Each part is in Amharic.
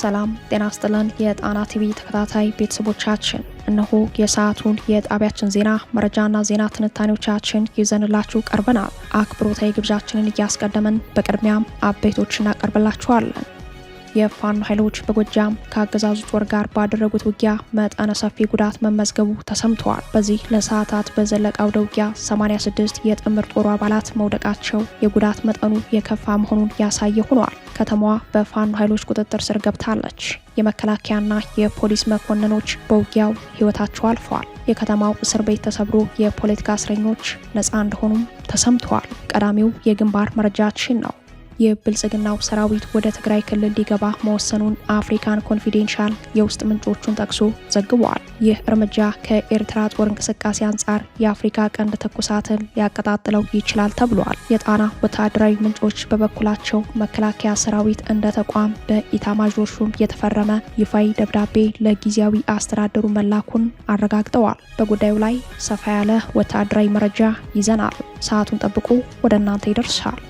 ሰላም ጤና ይስጥልን የጣና ቲቪ ተከታታይ ቤተሰቦቻችን፣ እነሆ የሰዓቱን የጣቢያችን ዜና መረጃና ዜና ትንታኔዎቻችን ይዘንላችሁ ቀርበናል። አክብሮታዊ ግብዣችንን እያስቀደመን በቅድሚያም አበይቶችን እናቀርብላችኋለን። የፋኖ ኃይሎች በጎጃም ከአገዛዙ ጦር ጋር ባደረጉት ውጊያ መጠነ ሰፊ ጉዳት መመዝገቡ ተሰምተዋል። በዚህ ለሰዓታት በዘለቀው ውጊያ 86 የጥምር ጦሩ አባላት መውደቃቸው የጉዳት መጠኑ የከፋ መሆኑን ያሳየ ሆኗል። ከተማዋ በፋኖ ኃይሎች ቁጥጥር ስር ገብታለች። የመከላከያና የፖሊስ መኮንኖች በውጊያው ሕይወታቸው አልፈዋል። የከተማው እስር ቤት ተሰብሮ የፖለቲካ እስረኞች ነፃ እንደሆኑም ተሰምተዋል። ቀዳሚው የግንባር መረጃችን ነው። የብልጽግናው ሰራዊት ወደ ትግራይ ክልል ሊገባ መወሰኑን አፍሪካን ኮንፊደንሻል የውስጥ ምንጮቹን ጠቅሶ ዘግቧል። ይህ እርምጃ ከኤርትራ ጦር እንቅስቃሴ አንጻር የአፍሪካ ቀንድ ትኩሳትን ሊያቀጣጥለው ይችላል ተብሏል። የጣና ወታደራዊ ምንጮች በበኩላቸው መከላከያ ሰራዊት እንደ ተቋም በኢታማዦር ሹም የተፈረመ ይፋዊ ደብዳቤ ለጊዜያዊ አስተዳደሩ መላኩን አረጋግጠዋል። በጉዳዩ ላይ ሰፋ ያለ ወታደራዊ መረጃ ይዘናል። ሰዓቱን ጠብቁ ወደ እናንተ ይደርሳል።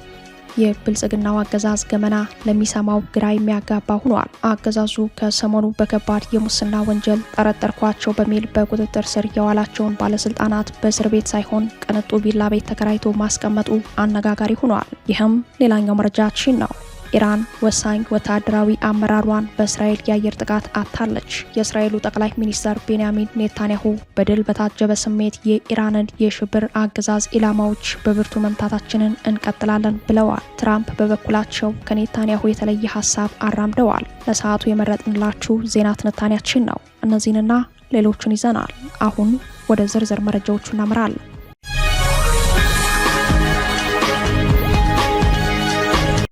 የብልጽግናው አገዛዝ ገመና ለሚሰማው ግራ የሚያጋባ ሆኗል። አገዛዙ ከሰሞኑ በከባድ የሙስና ወንጀል ጠረጠርኳቸው በሚል በቁጥጥር ስር የዋላቸውን ባለስልጣናት በእስር ቤት ሳይሆን ቅንጡ ቪላ ቤት ተከራይቶ ማስቀመጡ አነጋጋሪ ሆኗል። ይህም ሌላኛው መረጃችን ነው። ኢራን ወሳኝ ወታደራዊ አመራሯን በእስራኤል የአየር ጥቃት አጥታለች። የእስራኤሉ ጠቅላይ ሚኒስትር ቤንያሚን ኔታንያሁ በድል በታጀበ ስሜት የኢራንን የሽብር አገዛዝ ኢላማዎች በብርቱ መምታታችንን እንቀጥላለን ብለዋል። ትራምፕ በበኩላቸው ከኔታንያሁ የተለየ ሀሳብ አራምደዋል። ለሰዓቱ የመረጥንላችሁ ዜና ትንታኔያችን ነው። እነዚህንና ሌሎቹን ይዘናል። አሁን ወደ ዝርዝር መረጃዎቹ እናምራለን።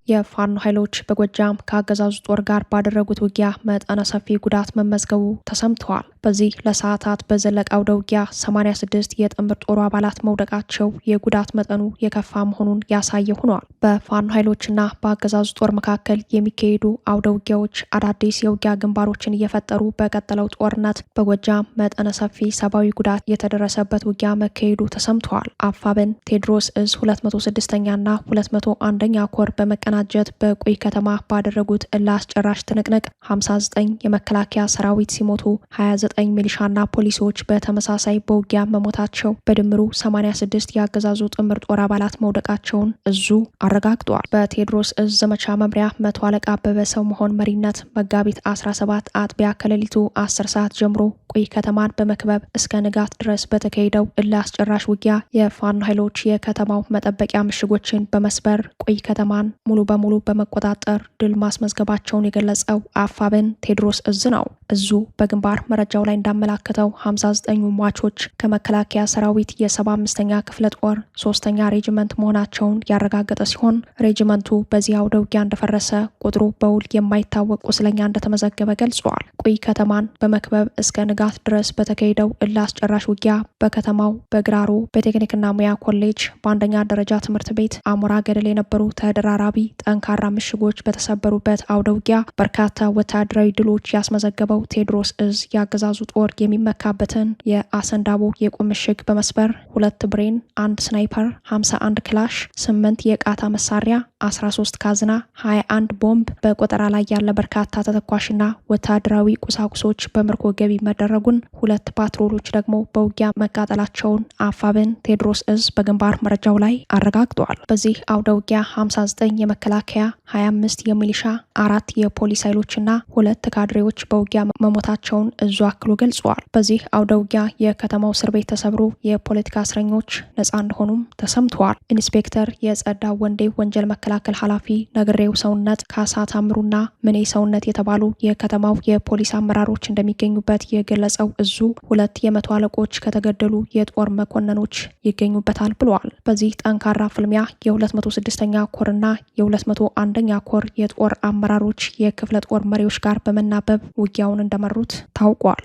የፋኖ ኃይሎች በጎጃም ከአገዛዙ ጦር ጋር ባደረጉት ውጊያ መጠነ ሰፊ ጉዳት መመዝገቡ ተሰምተዋል። በዚህ ለሰዓታት በዘለቀው ውጊያ 86 የጥምር ጦሩ አባላት መውደቃቸው የጉዳት መጠኑ የከፋ መሆኑን ያሳየ ሆኗል። በፋኖ ኃይሎችና በአገዛዙ ጦር መካከል የሚካሄዱ አውደ ውጊያዎች አዳዲስ የውጊያ ግንባሮችን እየፈጠሩ በቀጠለው ጦርነት በጎጃም መጠነ ሰፊ ሰብአዊ ጉዳት የተደረሰበት ውጊያ መካሄዱ ተሰምተዋል። አፋብን ቴዎድሮስ እዝ 206ኛና 201ኛ ኮር በመቀናጀት በቁይ ከተማ ባደረጉት እልህ አስጨራሽ ትንቅንቅ 59 የመከላከያ ሰራዊት ሲሞቱ 29 ሚሊሻና ፖሊሶች በተመሳሳይ በውጊያ መሞታቸው በድምሩ 86 የአገዛዙ ጥምር ጦር አባላት መውደቃቸውን እዙ አረጋግጧል። በቴዎድሮስ እዝ ዘመቻ መምሪያ 100 አለቃ አበበ ሰው መሆን መሪነት መጋቢት 17 አጥቢያ ከሌሊቱ 10 ሰዓት ጀምሮ ቁይ ከተማን በመክበብ እስከ ንጋት ድረስ በተካሄደው እልህ አስጨራሽ ውጊያ የፋኖ ኃይሎች የከተማው መጠበቂያ ምሽጎችን በመስበር ቁይ ከተማን ሙሉ በሙሉ በመቆጣጠር ድል ማስመዝገባቸውን የገለጸው አፋብን ቴዎድሮስ እዝ ነው። እዙ በግንባር መረጃው ላይ እንዳመላከተው 59 ሟቾች ከመከላከያ ሰራዊት የ75ኛ ክፍለ ጦር 3ኛ ሬጅመንት መሆናቸውን ያረጋገጠ ሲሆን ሬጅመንቱ በዚህ አውደ ውጊያ እንደፈረሰ ቁጥሩ በውል የማይታወቅ ቁስለኛ እንደተመዘገበ ገልጿል። ቁይ ከተማን በመክበብ እስከ ንጋት ድረስ በተካሄደው እልህ አስጨራሽ ውጊያ በከተማው በግራሮ በቴክኒክና ሙያ ኮሌጅ በአንደኛ ደረጃ ትምህርት ቤት አሞራ ገደል የነበሩ ተደራራቢ ጠንካራ ምሽጎች በተሰበሩበት አውደ ውጊያ በርካታ ወታደራዊ ድሎች ያስመዘገበው ቴዎድሮስ እዝ የአገዛዙ ጦር የሚመካበትን የአሰንዳቦ የቁም ምሽግ በመስበር 2 ብሬን፣ 1 ስናይፐር፣ 51 ክላሽ፣ 8 የቃታ መሳሪያ፣ 13 ካዝና፣ 21 ቦምብ በቆጠራ ላይ ያለ በርካታ ተተኳሽና ወታደራዊ ቁሳቁሶች በምርኮ ገቢ መደረጉን፣ 2 ፓትሮሎች ደግሞ በውጊያ መቃጠላቸውን አፋብን ቴዎድሮስ እዝ በግንባር መረጃው ላይ አረጋግጧል። በዚህ አውደ ውጊያ 59 የመከላከያ 25 የሚሊሻ 4 የፖሊስ ኃይሎችና 2 ካድሬዎች በውጊያ መሞታቸውን እዙ አክሎ ገልጿል። በዚህ አውደ ውጊያ የከተማው እስር ቤት ተሰብሮ የፖለቲካ እስረኞች ነፃ እንደሆኑም ተሰምተዋል። ኢንስፔክተር የጸዳ ወንዴ ወንጀል መከላከል ኃላፊ፣ ነግሬው ሰውነት፣ ካሳ ታምሩና ምኔ ሰውነት የተባሉ የከተማው የፖሊስ አመራሮች እንደሚገኙበት የገለጸው እዙ 2 የመቶ አለቆች ከተገደሉ የጦር መኮንኖች ይገኙበታል ብለዋል። በዚህ ጠንካራ ፍልሚያ የ206ኛ ኮርና የ201ኛ ኮር የጦር አመራሮች የክፍለ ጦር መሪዎች ጋር በመናበብ ውጊያውን እንደመሩት ታውቋል።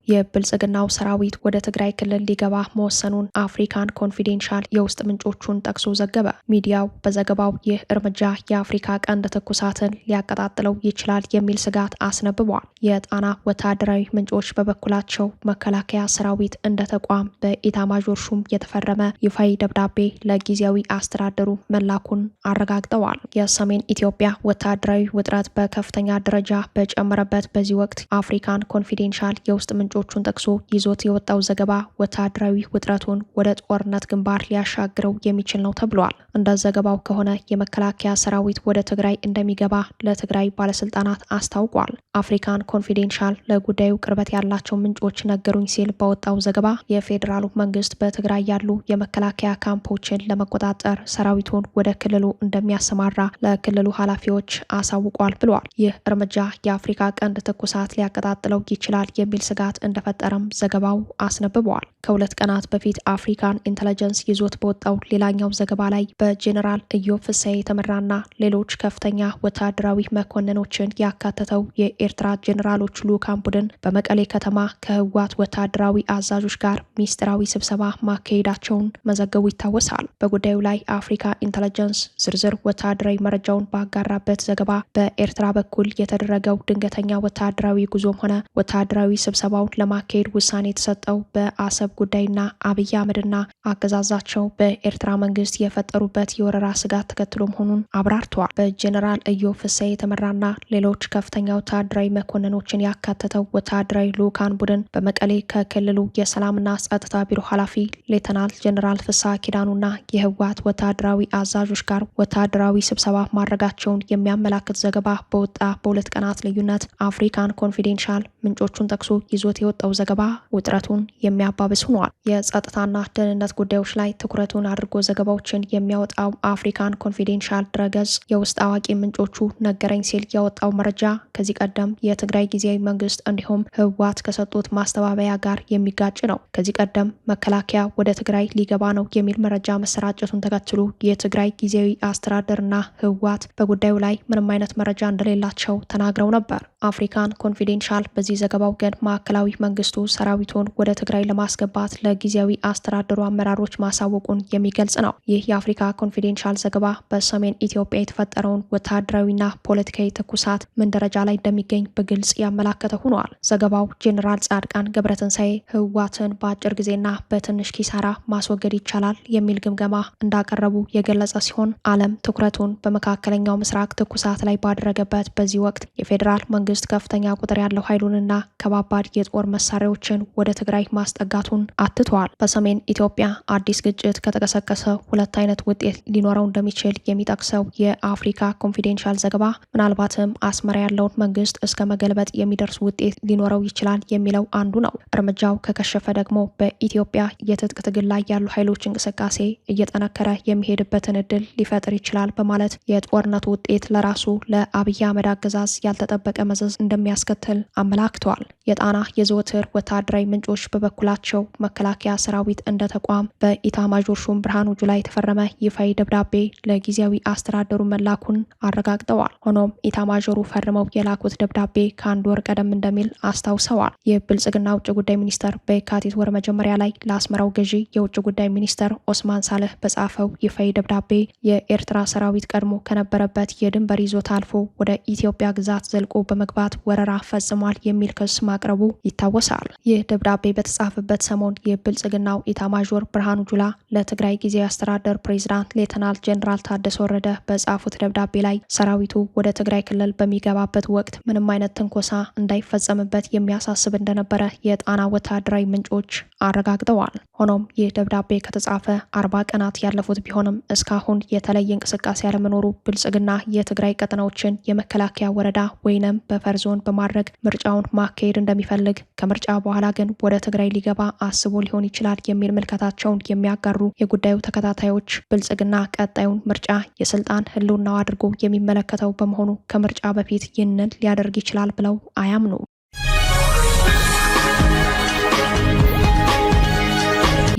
የብልጽግናው ሰራዊት ወደ ትግራይ ክልል ሊገባ መወሰኑን አፍሪካን ኮንፊዴንሻል የውስጥ ምንጮቹን ጠቅሶ ዘገበ። ሚዲያው በዘገባው ይህ እርምጃ የአፍሪካ ቀንድ ትኩሳትን ሊያቀጣጥለው ይችላል የሚል ስጋት አስነብቧል። የጣና ወታደራዊ ምንጮች በበኩላቸው መከላከያ ሰራዊት እንደ ተቋም በኢታማዦር ሹም የተፈረመ ይፋዊ ደብዳቤ ለጊዜያዊ አስተዳደሩ መላኩን አረጋግጠዋል። የሰሜን ኢትዮጵያ ወታደራዊ ውጥረት በከፍተኛ ደረጃ በጨመረበት በዚህ ወቅት አፍሪካን ኮንፊዴንሻል የውስጥ ምንጮቹን ጠቅሶ ይዞት የወጣው ዘገባ ወታደራዊ ውጥረቱን ወደ ጦርነት ግንባር ሊያሻግረው የሚችል ነው ተብሏል። እንደ ዘገባው ከሆነ የመከላከያ ሰራዊት ወደ ትግራይ እንደሚገባ ለትግራይ ባለስልጣናት አስታውቋል። አፍሪካን ኮንፊዴንሻል ለጉዳዩ ቅርበት ያላቸው ምንጮች ነገሩኝ ሲል በወጣው ዘገባ የፌዴራሉ መንግስት በትግራይ ያሉ የመከላከያ ካምፖችን ለመቆጣጠር ሰራዊቱን ወደ ክልሉ እንደሚያሰማራ ለክልሉ ኃላፊዎች አሳውቋል ብሏል። ይህ እርምጃ የአፍሪካ ቀንድ ትኩሳት ሊያቀጣጥለው ይችላል የሚል ስጋት እንደፈጠረም ዘገባው አስነብበዋል። ከሁለት ቀናት በፊት አፍሪካን ኢንተለጀንስ ይዞት በወጣው ሌላኛው ዘገባ ላይ በጄኔራል ኢዮብ ፍሳሐ የተመራና ሌሎች ከፍተኛ ወታደራዊ መኮንኖችን ያካተተው የኤርትራ ጄኔራሎች ልዑካን ቡድን በመቀሌ ከተማ ከህወሓት ወታደራዊ አዛዦች ጋር ሚስጥራዊ ስብሰባ ማካሄዳቸውን መዘገቡ ይታወሳል። በጉዳዩ ላይ አፍሪካ ኢንተለጀንስ ዝርዝር ወታደራዊ መረጃውን ባጋራበት ዘገባ በኤርትራ በኩል የተደረገው ድንገተኛ ወታደራዊ ጉዞም ሆነ ወታደራዊ ስብሰባውን ለማካሄድ ውሳኔ የተሰጠው በአሰብ ጉዳይና አብይ አህመድና አገዛዛቸው በኤርትራ መንግስት የፈጠሩበት የወረራ ስጋት ተከትሎ መሆኑን አብራርተዋል። በጄኔራል ኢዮብ ፍሳሐ የተመራና ሌሎች ከፍተኛ ወታደራዊ መኮንኖችን ያካተተው ወታደራዊ ልዑካን ቡድን በመቀሌ ከክልሉ የሰላምና ጸጥታ ቢሮ ኃላፊ ሌተናል ጄኔራል ፍስሐ ኪዳኑና የህወሓት ወታደራዊ አዛዦች ጋር ወታደራዊ ስብሰባ ማድረጋቸውን የሚያመላክት ዘገባ በወጣ በሁለት ቀናት ልዩነት አፍሪካን ኮንፊዴንሻል ምንጮቹን ጠቅሶ ይዞት የወጣው ዘገባ ውጥረቱን የሚያባብስ ሆኗል። የጸጥታና ደህንነት ጉዳዮች ላይ ትኩረቱን አድርጎ ዘገባዎችን የሚያወጣው አፍሪካን ኮንፊዴንሻል ድረገጽ የውስጥ አዋቂ ምንጮቹ ነገረኝ ሲል ያወጣው መረጃ ከዚህ ቀደም የትግራይ ጊዜያዊ መንግስት እንዲሁም ህወሓት ከሰጡት ማስተባበያ ጋር የሚጋጭ ነው። ከዚህ ቀደም መከላከያ ወደ ትግራይ ሊገባ ነው የሚል መረጃ መሰራጨቱን ተከትሎ የትግራይ ጊዜያዊ አስተዳደርና ህወሓት በጉዳዩ ላይ ምንም አይነት መረጃ እንደሌላቸው ተናግረው ነበር። አፍሪካን ኮንፊዴንሻል በዚህ ዘገባው ግን ማዕከላዊ መንግስቱ ሰራዊቱን ወደ ትግራይ ለማስገባት ለጊዜያዊ አስተዳደሩ አመራሮች ማሳወቁን የሚገልጽ ነው። ይህ የአፍሪካ ኮንፊዴንሻል ዘገባ በሰሜን ኢትዮጵያ የተፈጠረውን ወታደራዊና ፖለቲካዊ ትኩሳት ምን ደረጃ ላይ እንደሚገኝ በግልጽ ያመላከተ ሆኗል። ዘገባው ጄኔራል ጻድቃን ገብረትንሳኤ ህወሓትን በአጭር ጊዜና በትንሽ ኪሳራ ማስወገድ ይቻላል የሚል ግምገማ እንዳቀረቡ የገለጸ ሲሆን ዓለም ትኩረቱን በመካከለኛው ምስራቅ ትኩሳት ላይ ባደረገበት በዚህ ወቅት የፌዴራል መንግስት ከፍተኛ ቁጥር ያለው ኃይሉንና ከባባድ የጦር መሳሪያዎችን ወደ ትግራይ ማስጠጋቱን አትቷል። በሰሜን ኢትዮጵያ አዲስ ግጭት ከተቀሰቀሰ ሁለት አይነት ውጤት ሊኖረው እንደሚችል የሚጠቅሰው የአፍሪካ ኮንፊዴንሻል ዘገባ ምናልባትም አስመራ ያለውን መንግስት እስከ መገልበጥ የሚደርስ ውጤት ሊኖረው ይችላል የሚለው አንዱ ነው። እርምጃው ከከሸፈ ደግሞ በኢትዮጵያ የትጥቅ ትግል ላይ ያሉ ኃይሎች እንቅስቃሴ እየጠነከረ የሚሄድበትን እድል ሊፈጥር ይችላል በማለት የጦርነቱ ውጤት ለራሱ ለአብይ አህመድ አገዛዝ ያልተጠበቀ መዘዝ እንደሚያስከትል አመላክተዋል። የጣና የዘወትር ወታደራዊ ምንጮች በበኩላቸው መከላከያ ሰራዊት እንደ ተቋም በኢታማዦር ሹም ብርሃኑ ጁላ የተፈረመ ይፋዊ ደብዳቤ ለጊዜያዊ አስተዳደሩ መላኩን አረጋግጠዋል። ሆኖም ኢታማዦሩ ፈርመው የላኩት ደብዳቤ ከአንድ ወር ቀደም እንደሚል አስታውሰዋል። የብልጽግና ውጭ ጉዳይ ሚኒስተር በየካቲት ወር መጀመሪያ ላይ ለአስመራው ገዢ የውጭ ጉዳይ ሚኒስተር ኦስማን ሳልህ በጻፈው ይፋዊ ደብዳቤ የኤርትራ ሰራዊት ቀድሞ ከነበረበት የድንበር ይዞታ አልፎ ወደ ኢትዮጵያ ግዛት ዘልቆ በመግባት ወረራ ፈጽሟል የሚል ክስ ማቅረቡ ይታወሳል። ይህ ደብዳቤ በተጻፈበት ሰሞን የብልጽግናው ኢታማዦር ብርሃኑ ጁላ ለትግራይ ጊዜያዊ አስተዳደር ፕሬዝዳንት ሌተናል ጄኔራል ታደሰ ወረደ በጻፉት ደብዳቤ ላይ ሰራዊቱ ወደ ትግራይ ክልል በሚገባበት ወቅት ምንም አይነት ትንኮሳ እንዳይፈጸምበት የሚያሳስብ እንደነበረ የጣና ወታደራዊ ምንጮች አረጋግጠዋል። ሆኖም ይህ ደብዳቤ ከተጻፈ 40 ቀናት ያለፉት ቢሆንም እስካሁን የተለየ እንቅስቃሴ ያለመኖሩ ብልጽግና የትግራይ ቀጠናዎችን የመከላከያ ወረዳ ወይንም በፈር ዞን በማድረግ ምርጫውን ማካሄድ እንደሚፈልግ ከምርጫ በኋላ ግን ወደ ትግራይ ሊገባ አስቦ ሊሆን ይችላል የሚል ምልከታቸውን የሚያጋሩ የጉዳዩ ተከታታዮች ብልጽግና ቀጣዩን ምርጫ የስልጣን ህልውናው አድርጎ የሚመለከተው በመሆኑ ከምርጫ በፊት ይህንን ሊያደርግ ይችላል ብለው አያምኑ።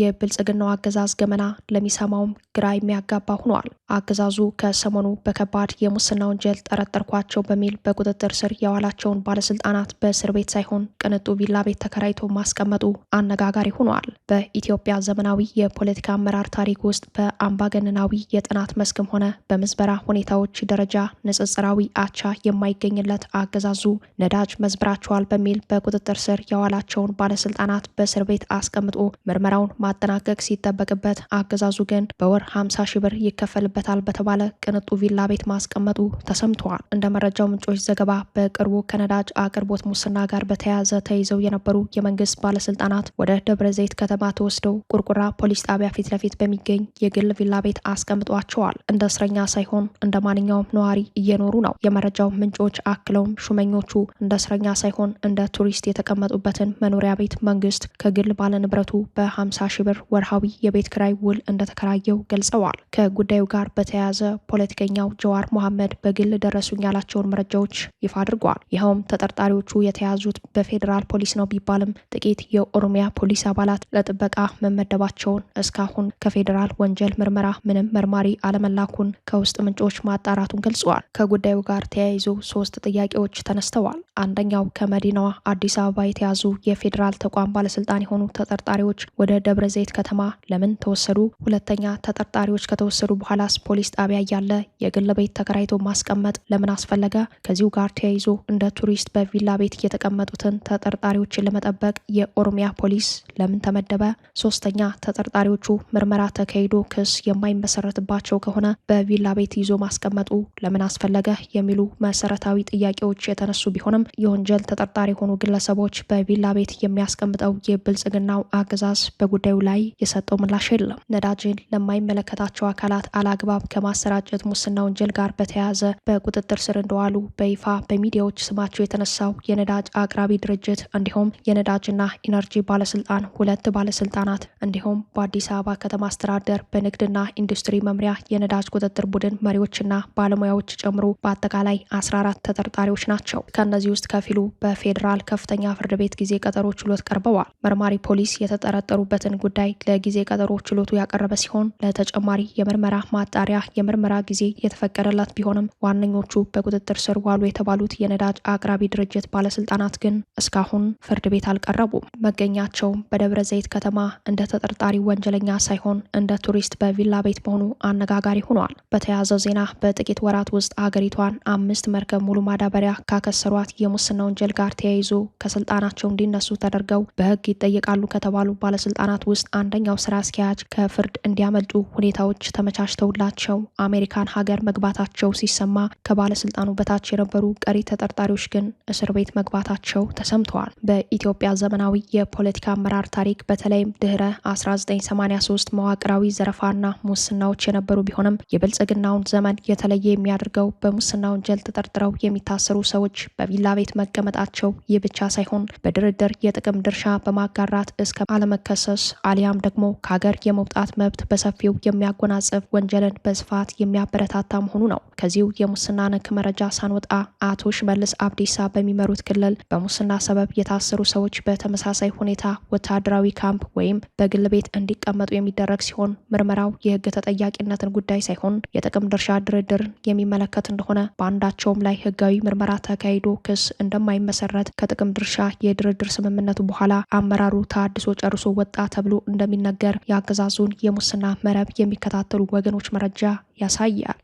የብልጽግናው አገዛዝ ገመና ለሚሰማውም ግራ የሚያጋባ ሆኗል። አገዛዙ ከሰሞኑ በከባድ የሙስና ወንጀል ጠረጠርኳቸው በሚል በቁጥጥር ስር የዋላቸውን ባለስልጣናት በእስር ቤት ሳይሆን ቅንጡ ቪላ ቤት ተከራይቶ ማስቀመጡ አነጋጋሪ ሆኗል። በኢትዮጵያ ዘመናዊ የፖለቲካ አመራር ታሪክ ውስጥ በአምባገነናዊ የጥናት መስክም ሆነ በምዝበራ ሁኔታዎች ደረጃ ንጽጽራዊ አቻ የማይገኝለት አገዛዙ ነዳጅ መዝብራቸዋል በሚል በቁጥጥር ስር የዋላቸውን ባለስልጣናት በእስር ቤት አስቀምጦ ምርመራውን ማጠናቀቅ ሲጠበቅበት አገዛዙ ግን በወር 50 ሺህ ብር ይከፈልበታል በተባለ ቅንጡ ቪላ ቤት ማስቀመጡ ተሰምተዋል። እንደ መረጃው ምንጮች ዘገባ በቅርቡ ከነዳጅ አቅርቦት ሙስና ጋር በተያያዘ ተይዘው የነበሩ የመንግስት ባለስልጣናት ወደ ደብረ ዘይት ከተማ ተወስደው ቁርቁራ ፖሊስ ጣቢያ ፊት ለፊት በሚገኝ የግል ቪላ ቤት አስቀምጧቸዋል። እንደ እስረኛ ሳይሆን እንደ ማንኛውም ነዋሪ እየኖሩ ነው። የመረጃው ምንጮች አክለውም ሹመኞቹ እንደ እስረኛ ሳይሆን እንደ ቱሪስት የተቀመጡበትን መኖሪያ ቤት መንግስት ከግል ባለንብረቱ በ50 ሺህ ብር ወርሃዊ የቤት ክራይ ውል እንደተከራየው ገልጸዋል። ከጉዳዩ ጋር በተያያዘ ፖለቲከኛው ጀዋር መሐመድ በግል ደረሱኝ ያላቸውን መረጃዎች ይፋ አድርጓል። ይኸውም ተጠርጣሪዎቹ የተያዙት በፌዴራል ፖሊስ ነው ቢባልም ጥቂት የኦሮሚያ ፖሊስ አባላት ለጥበቃ መመደባቸውን እስካሁን ከፌዴራል ወንጀል ምርመራ ምንም መርማሪ አለመላኩን ከውስጥ ምንጮች ማጣራቱን ገልጿል። ከጉዳዩ ጋር ተያይዞ 3 ጥያቄዎች ተነስተዋል። አንደኛው ከመዲናዋ አዲስ አበባ የተያዙ የፌዴራል ተቋም ባለስልጣን የሆኑ ተጠርጣሪዎች ወደ ደብረ ዘይት ከተማ ለምን ተወሰዱ? ሁለተኛ ተጠርጣሪዎች ከተወሰዱ በኋላስ ፖሊስ ጣቢያ ያለ የግል ቤት ተከራይቶ ማስቀመጥ ለምን አስፈለገ? ከዚሁ ጋር ተያይዞ እንደ ቱሪስት በቪላ ቤት የተቀመጡትን ተጠርጣሪዎችን ለመጠበቅ የኦሮሚያ ፖሊስ ለምን ተመደበ? ሶስተኛ ተጠርጣሪዎቹ ምርመራ ተካሂዶ ክስ የማይመሰረትባቸው ከሆነ በቪላ ቤት ይዞ ማስቀመጡ ለምን አስፈለገ? የሚሉ መሰረታዊ ጥያቄዎች የተነሱ ቢሆንም የወንጀል ተጠርጣሪ የሆኑ ግለሰቦች በቪላ ቤት የሚያስቀምጠው የብልጽግናው አገዛዝ በጉዳዩ ላይ የሰጠው ምላሽ የለም። ነዳጅን ለማይመለከታቸው አካላት አላግባብ ከማሰራጨት ሙስና ወንጀል ጋር በተያያዘ በቁጥጥር ስር እንደዋሉ በይፋ በሚዲያዎች ስማቸው የተነሳው የነዳጅ አቅራቢ ድርጅት እንዲሁም የነዳጅና ኢነርጂ ባለስልጣን 2 ባለስልጣናት እንዲሁም በአዲስ አበባ ከተማ አስተዳደር በንግድና ኢንዱስትሪ መምሪያ የነዳጅ ቁጥጥር ቡድን መሪዎችና ባለሙያዎች ጨምሮ በአጠቃላይ 14 ተጠርጣሪዎች ናቸው። ከእነዚህ ውስጥ ከፊሉ በፌዴራል ከፍተኛ ፍርድ ቤት ጊዜ ቀጠሮ ችሎት ቀርበዋል። መርማሪ ፖሊስ የተጠረጠሩበትን ጉዳይ ለጊዜ ቀጠሮ ችሎቱ ያቀረበ ሲሆን ለተጨማሪ የምርመራ ማጣሪያ የምርመራ ጊዜ የተፈቀደላት ቢሆንም ዋነኞቹ በቁጥጥር ስር ዋሉ የተባሉት የነዳጅ አቅራቢ ድርጅት ባለስልጣናት ግን እስካሁን ፍርድ ቤት አልቀረቡም። መገኛቸው በደብረ ዘይት ከተማ እንደ ተጠርጣሪ ወንጀለኛ ሳይሆን እንደ ቱሪስት በቪላ ቤት መሆኑ አነጋጋሪ ሆኗል። በተያያዘው ዜና በጥቂት ወራት ውስጥ ሀገሪቷን 5 መርከብ ሙሉ ማዳበሪያ ካከሰሯት የሙስና ወንጀል ጋር ተያይዞ ከስልጣናቸው እንዲነሱ ተደርገው በሕግ ይጠየቃሉ ከተባሉ ባለስልጣናት ውስጥ አንደኛው ስራ አስኪያጅ ከፍርድ እንዲያመልጡ ሁኔታዎች ተመቻችተውላቸው አሜሪካን ሀገር መግባታቸው ሲሰማ ከባለስልጣኑ በታች የነበሩ ቀሪ ተጠርጣሪዎች ግን እስር ቤት መግባታቸው ተሰምተዋል። በኢትዮጵያ ዘመናዊ የፖለቲካ አመራር ታሪክ በተለይም ድህረ 1983 መዋቅራዊ ዘረፋና ሙስናዎች የነበሩ ቢሆንም የብልጽግናውን ዘመን የተለየ የሚያደርገው በሙስና ወንጀል ተጠርጥረው የሚታሰሩ ሰዎች በቪላ ቤት መቀመጣቸው። ይህ ብቻ ሳይሆን በድርድር የጥቅም ድርሻ በማጋራት እስከ አለመከሰስ አሊያም ደግሞ ከሀገር የመውጣት መብት በሰፊው የሚያጎናጽፍ ወንጀልን በስፋት የሚያበረታታ መሆኑ ነው። ከዚሁ የሙስና ነክ መረጃ ሳንወጣ አቶ ሽመልስ አብዲሳ በሚመሩት ክልል በሙስና ሰበብ የታሰሩ ሰዎች በተመሳሳይ ሁኔታ ወታደራዊ ካምፕ ወይም በግል ቤት እንዲቀመጡ የሚደረግ ሲሆን ምርመራው የህግ ተጠያቂነትን ጉዳይ ሳይሆን የጥቅም ድርሻ ድርድርን የሚመለከት እንደሆነ በአንዳቸውም ላይ ህጋዊ ምርመራ ተካሂዶ ክስ እንደማይመሰረት ከጥቅም ድርሻ የድርድር ስምምነቱ በኋላ አመራሩ ታድሶ ጨርሶ ወጣ ተብሎ እንደሚነገር የአገዛዙን የሙስና መረብ የሚከታተሉ ወገኖች መረጃ ያሳያል።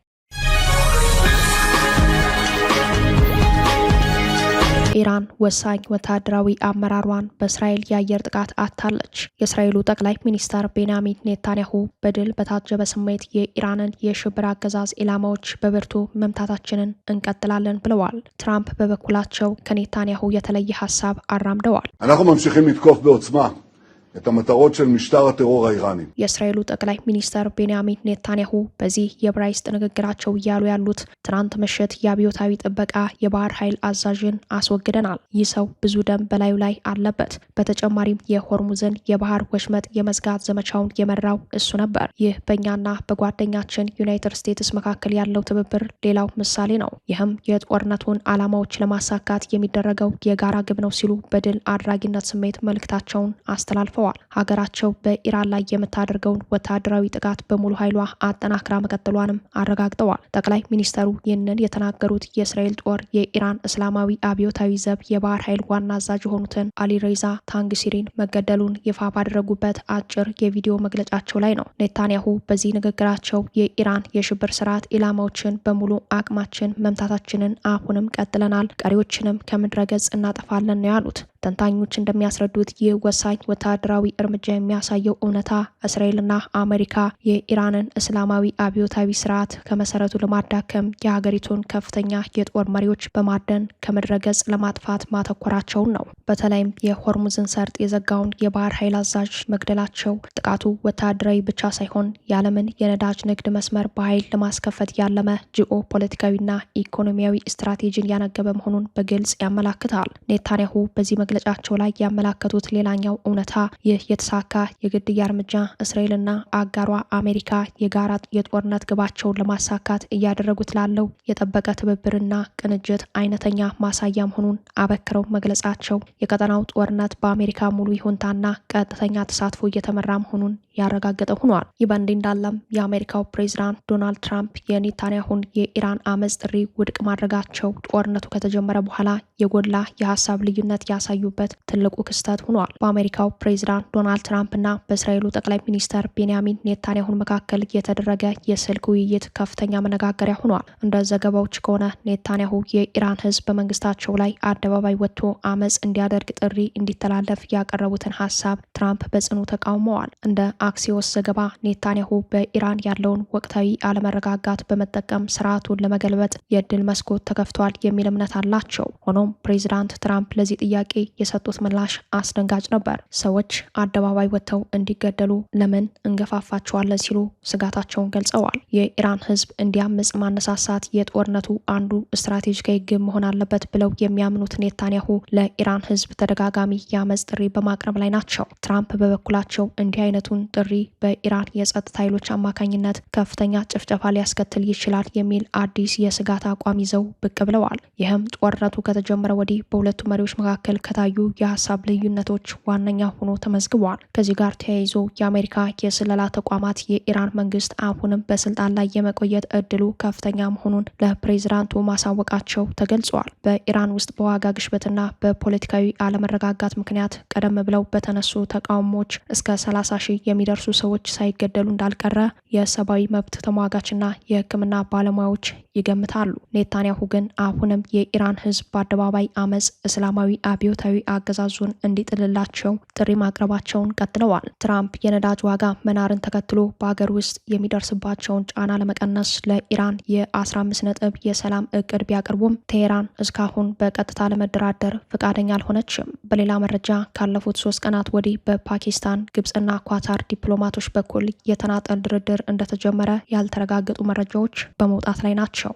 ኢራን ወሳኝ ወታደራዊ አመራሯን በእስራኤል የአየር ጥቃት አታለች። የእስራኤሉ ጠቅላይ ሚኒስተር ቤንያሚን ኔታንያሁ በድል በታጀበ ስሜት የኢራንን የሽብር አገዛዝ ኢላማዎች በብርቱ መምታታችንን እንቀጥላለን ብለዋል። ትራምፕ በበኩላቸው ከኔታንያሁ የተለየ ሀሳብ አራምደዋል። אנחנו ממשיכים לתקוף בעוצמה את המטרות של משטר הטרור האיראני. የእስራኤሉ ጠቅላይ ሚኒስተር ቤንያሚን ኔታንያሁ በዚህ የዕብራይስጥ ንግግራቸው እያሉ ያሉት ትናንት ምሽት የአብዮታዊ ጥበቃ የባህር ኃይል አዛዥን አስወግደናል። ይህ ሰው ብዙ ደም በላዩ ላይ አለበት። በተጨማሪም የሆርሙዝን የባህር ወሽመጥ የመዝጋት ዘመቻውን የመራው እሱ ነበር። ይህ በእኛና በጓደኛችን ዩናይትድ ስቴትስ መካከል ያለው ትብብር ሌላው ምሳሌ ነው። ይህም የጦርነቱን ዓላማዎች ለማሳካት የሚደረገው የጋራ ግብ ነው ሲሉ በድል አድራጊነት ስሜት መልእክታቸውን አስተላልፈዋል። አስታውቀዋል። ሀገራቸው በኢራን ላይ የምታደርገውን ወታደራዊ ጥቃት በሙሉ ኃይሏ አጠናክራ መቀጠሏንም አረጋግጠዋል። ጠቅላይ ሚኒስተሩ ይህንን የተናገሩት የእስራኤል ጦር የኢራን እስላማዊ አብዮታዊ ዘብ የባህር ኃይል ዋና አዛዥ የሆኑትን አሊሬዛ ታንግሲሪን መገደሉን ይፋ ባደረጉበት አጭር የቪዲዮ መግለጫቸው ላይ ነው። ኔታንያሁ በዚህ ንግግራቸው የኢራን የሽብር ስርዓት ኢላማዎችን በሙሉ አቅማችን መምታታችንን አሁንም ቀጥለናል፣ ቀሪዎችንም ከምድረ ገጽ እናጠፋለን ነው ያሉት። ተንታኞች እንደሚያስረዱት ይህ ወሳኝ ወታደራዊ እርምጃ የሚያሳየው እውነታ እስራኤልና አሜሪካ የኢራንን እስላማዊ አብዮታዊ ስርዓት ከመሰረቱ ለማዳከም የሀገሪቱን ከፍተኛ የጦር መሪዎች በማደን ከምድረ ገጽ ለማጥፋት ማተኮራቸውን ነው። በተለይም የሆርሙዝን ሰርጥ የዘጋውን የባህር ኃይል አዛዥ መግደላቸው ጥቃቱ ወታደራዊ ብቻ ሳይሆን የዓለምን የነዳጅ ንግድ መስመር በኃይል ለማስከፈት ያለመ ጂኦ ፖለቲካዊና ኢኮኖሚያዊ ስትራቴጂን ያነገበ መሆኑን በግልጽ ያመላክታል። ኔታንያሁ በዚህ መግለጫቸው ላይ ያመላከቱት ሌላኛው እውነታ ይህ የተሳካ የግድያ እርምጃ እስራኤልና አጋሯ አሜሪካ የጋራ የጦርነት ግባቸውን ለማሳካት እያደረጉት ላለው የጠበቀ ትብብርና ቅንጅት አይነተኛ ማሳያ መሆኑን አበክረው መግለጻቸው የቀጠናው ጦርነት በአሜሪካ ሙሉ ይሁንታና ቀጥተኛ ተሳትፎ እየተመራ መሆኑን ያረጋገጠ ሆኗል። ይህ በእንዲህ እንዳለም የአሜሪካው ፕሬዝዳንት ዶናልድ ትራምፕ የኔታንያሁን የኢራን አመፅ ጥሪ ውድቅ ማድረጋቸው ጦርነቱ ከተጀመረ በኋላ የጎላ የሀሳብ ልዩነት ያሳዩበት ትልቁ ክስተት ሆኗል። በአሜሪካው ፕሬዝዳንት ዶናልድ ትራምፕና በእስራኤሉ ጠቅላይ ሚኒስተር ቤንያሚን ኔታንያሁን መካከል የተደረገ የስልክ ውይይት ከፍተኛ መነጋገሪያ ሆኗል። እንደ ዘገባዎች ከሆነ ኔታንያሁ የኢራን ሕዝብ በመንግስታቸው ላይ አደባባይ ወጥቶ አመፅ እንዲያደርግ ጥሪ እንዲተላለፍ ያቀረቡትን ሀሳብ ትራምፕ በጽኑ ተቃውመዋል። እንደ አክሲዮስ ዘገባ ኔታንያሁ በኢራን ያለውን ወቅታዊ አለመረጋጋት በመጠቀም ስርዓቱን ለመገልበጥ የእድል መስኮት ተከፍቷል የሚል እምነት አላቸው። ሆኖም ፕሬዚዳንት ትራምፕ ለዚህ ጥያቄ የሰጡት ምላሽ አስደንጋጭ ነበር። ሰዎች አደባባይ ወጥተው እንዲገደሉ ለምን እንገፋፋቸዋለን ሲሉ ስጋታቸውን ገልጸዋል። የኢራን ህዝብ እንዲያምጽ ማነሳሳት የጦርነቱ አንዱ ስትራቴጂካዊ ግብ መሆን አለበት ብለው የሚያምኑት ኔታንያሁ ለኢራን ህዝብ ተደጋጋሚ የአመፅ ጥሪ በማቅረብ ላይ ናቸው። ትራምፕ በበኩላቸው እንዲህ አይነቱን ጥሪ በኢራን የጸጥታ ኃይሎች አማካኝነት ከፍተኛ ጭፍጨፋ ሊያስከትል ይችላል የሚል አዲስ የስጋት አቋም ይዘው ብቅ ብለዋል። ይህም ጦርነቱ ከተጀመረ ወዲህ በሁለቱ መሪዎች መካከል ከታዩ የሀሳብ ልዩነቶች ዋነኛ ሆኖ ተመዝግቧል። ከዚህ ጋር ተያይዞ የአሜሪካ የስለላ ተቋማት የኢራን መንግስት አሁንም በስልጣን ላይ የመቆየት እድሉ ከፍተኛ መሆኑን ለፕሬዝዳንቱ ማሳወቃቸው ተገልጿል። በኢራን ውስጥ በዋጋ ግሽበትና በፖለቲካዊ አለመረጋጋት ምክንያት ቀደም ብለው በተነሱ ተቃውሞዎች እስከ 30 ሺህ የሚደርሱ ሰዎች ሳይገደሉ እንዳልቀረ የሰብአዊ መብት ተሟጋችና የሕክምና ባለሙያዎች ይገምታሉ። ኔታንያሁ ግን አሁንም የኢራን ህዝብ በአደባባይ አመፅ እስላማዊ አብዮታዊ አገዛዙን እንዲጥልላቸው ጥሪ ማቅረባቸውን ቀጥለዋል። ትራምፕ የነዳጅ ዋጋ መናርን ተከትሎ በሀገር ውስጥ የሚደርስባቸውን ጫና ለመቀነስ ለኢራን የ15 ነጥብ የሰላም እቅድ ቢያቀርቡም ቴሄራን እስካሁን በቀጥታ ለመደራደር ፈቃደኛ አልሆነችም። በሌላ መረጃ ካለፉት 3 ቀናት ወዲህ በፓኪስታን፣ ግብጽና ኳታር ዲፕሎማቶች በኩል የተናጠል ድርድር እንደተጀመረ ያልተረጋገጡ መረጃዎች በመውጣት ላይ ናቸው።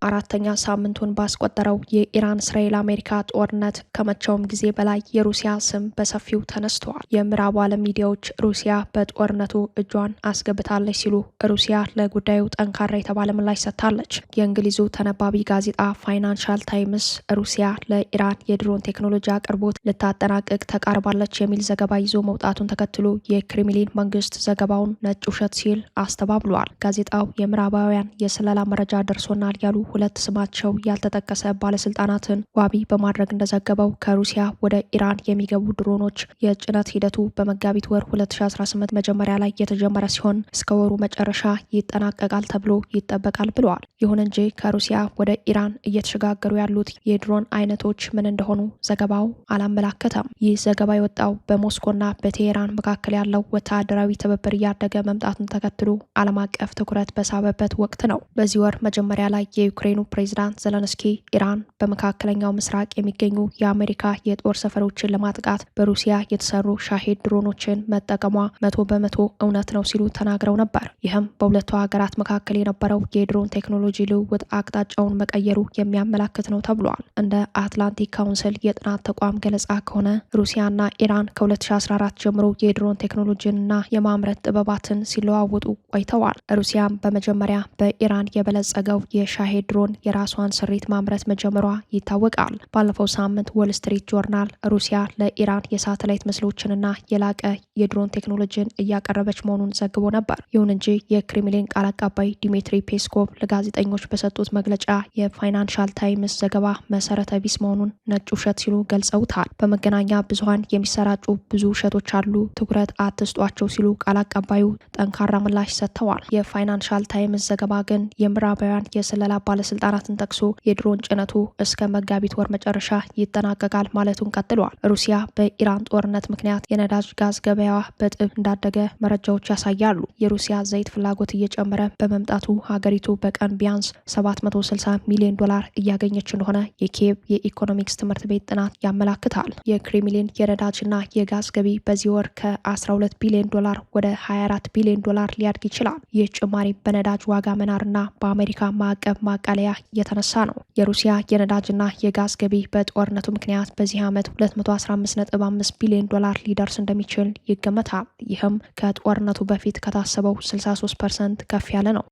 አራተኛ ሳምንቱን ባስቆጠረው የኢራን እስራኤል አሜሪካ ጦርነት ከመቼውም ጊዜ በላይ የሩሲያ ስም በሰፊው ተነስተዋል። የምዕራቡ ዓለም ሚዲያዎች ሩሲያ በጦርነቱ እጇን አስገብታለች ሲሉ ሩሲያ ለጉዳዩ ጠንካራ የተባለ ምላሽ ሰጥታለች። የእንግሊዙ ተነባቢ ጋዜጣ ፋይናንሻል ታይምስ ሩሲያ ለኢራን የድሮን ቴክኖሎጂ አቅርቦት ልታጠናቅቅ ተቃርባለች የሚል ዘገባ ይዞ መውጣቱን ተከትሎ የክሬምሊን መንግስት ዘገባውን ነጭ ውሸት ሲል አስተባብሏል። ጋዜጣው የምዕራባውያን የስለላ መረጃ ደርሶናል ያሉ ሁለት ስማቸው ያልተጠቀሰ ባለስልጣናትን ዋቢ በማድረግ እንደዘገበው ከሩሲያ ወደ ኢራን የሚገቡ ድሮኖች የጭነት ሂደቱ በመጋቢት ወር 2018 መጀመሪያ ላይ የተጀመረ ሲሆን እስከ ወሩ መጨረሻ ይጠናቀቃል ተብሎ ይጠበቃል ብለዋል። ይሁን እንጂ ከሩሲያ ወደ ኢራን እየተሸጋገሩ ያሉት የድሮን አይነቶች ምን እንደሆኑ ዘገባው አላመላከተም። ይህ ዘገባ የወጣው በሞስኮና በቴሄራን መካከል ያለው ወታደራዊ ትብብር እያደገ መምጣቱን ተከትሎ ዓለም አቀፍ ትኩረት በሳበበት ወቅት ነው። በዚህ ወር መጀመሪያ ላይ የዩክሬኑ ፕሬዝዳንት ዘለንስኪ ኢራን በመካከለኛው ምስራቅ የሚገኙ የአሜሪካ የጦር ሰፈሮችን ለማጥቃት በሩሲያ የተሰሩ ሻሄድ ድሮኖችን መጠቀሟ 100% እውነት ነው ሲሉ ተናግረው ነበር። ይህም በሁለቱ ሀገራት መካከል የነበረው የድሮን ቴክኖሎጂ ልውውጥ አቅጣጫውን መቀየሩ የሚያመላክት ነው ተብሏል። እንደ አትላንቲክ ካውንስል የጥናት ተቋም ገለጻ ከሆነ ሩሲያና ኢራን ከ2014 ጀምሮ የድሮን ቴክኖሎጂንና የማምረት ጥበባትን ሲለዋወጡ ቆይተዋል። ሩሲያም በመጀመሪያ በኢራን የበለጸገው የሻሄድ ድሮን ኢራን የራሷን ስሪት ማምረት መጀመሯ ይታወቃል። ባለፈው ሳምንት ዎል ስትሪት ጆርናል ሩሲያ ለኢራን የሳተላይት ምስሎችንና የላቀ የድሮን ቴክኖሎጂን እያቀረበች መሆኑን ዘግቦ ነበር። ይሁን እንጂ የክሬምሊን ቃል አቀባይ ዲሚትሪ ፔስኮቭ ለጋዜጠኞች በሰጡት መግለጫ የፋይናንሻል ታይምስ ዘገባ መሰረተ ቢስ መሆኑን ነጭ ውሸት ሲሉ ገልጸውታል። በመገናኛ ብዙኃን የሚሰራጩ ብዙ ውሸቶች አሉ፣ ትኩረት አትስጧቸው ሲሉ ቃል አቀባዩ ጠንካራ ምላሽ ሰጥተዋል። የፋይናንሻል ታይምስ ዘገባ ግን የምዕራባውያን የስለላ ባለስልጣናትን ጠቅሶ የድሮን ጭነቱ እስከ መጋቢት ወር መጨረሻ ይጠናቀቃል ማለቱን ቀጥሏል። ሩሲያ በኢራን ጦርነት ምክንያት የነዳጅ ጋዝ ገበያዋ በእጥፍ እንዳደገ መረጃዎች ያሳያሉ። የሩሲያ ዘይት ፍላጎት እየጨመረ በመምጣቱ ሀገሪቱ በቀን ቢያንስ 760 ሚሊዮን ዶላር እያገኘች እንደሆነ የኪየቭ የኢኮኖሚክስ ትምህርት ቤት ጥናት ያመላክታል። የክሬምሊን የነዳጅና የጋዝ ገቢ በዚህ ወር ከ12 ቢሊዮን ዶላር ወደ 24 ቢሊዮን ዶላር ሊያድግ ይችላል። ይህ ጭማሪ በነዳጅ ዋጋ መናርና በአሜሪካ ማዕቀብ ማቃለያ የተነሳ ነው። የሩሲያ የነዳጅና የጋዝ ገቢ በጦርነቱ ምክንያት በዚህ ዓመት 215.5 ቢሊዮን ዶላር ሊደርስ እንደሚችል ይገመታል። ይህም ከጦርነቱ በፊት ከታሰበው 63% ከፍ ያለ ነው።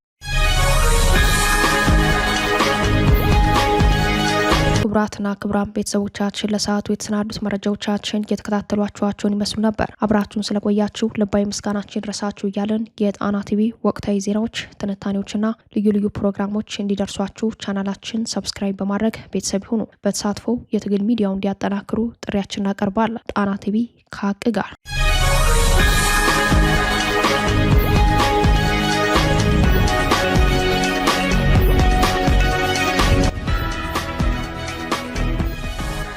ክቡራትና ክቡራን ቤተሰቦቻችን ለሰዓቱ የተሰናዱት መረጃዎቻችን እየተከታተሏችኋቸውን ይመስሉ ነበር። አብራችሁን ስለቆያችሁ ልባዊ ምስጋናችን ይድረሳችሁ እያለን የጣና ቲቪ ወቅታዊ ዜናዎች፣ ትንታኔዎችና ልዩ ልዩ ፕሮግራሞች እንዲደርሷችሁ ቻናላችን ሰብስክራይብ በማድረግ ቤተሰብ ይሁኑ። በተሳትፎ የትግል ሚዲያውን እንዲያጠናክሩ ጥሪያችን እናቀርባለን። ጣና ቲቪ ከሀቅ ጋር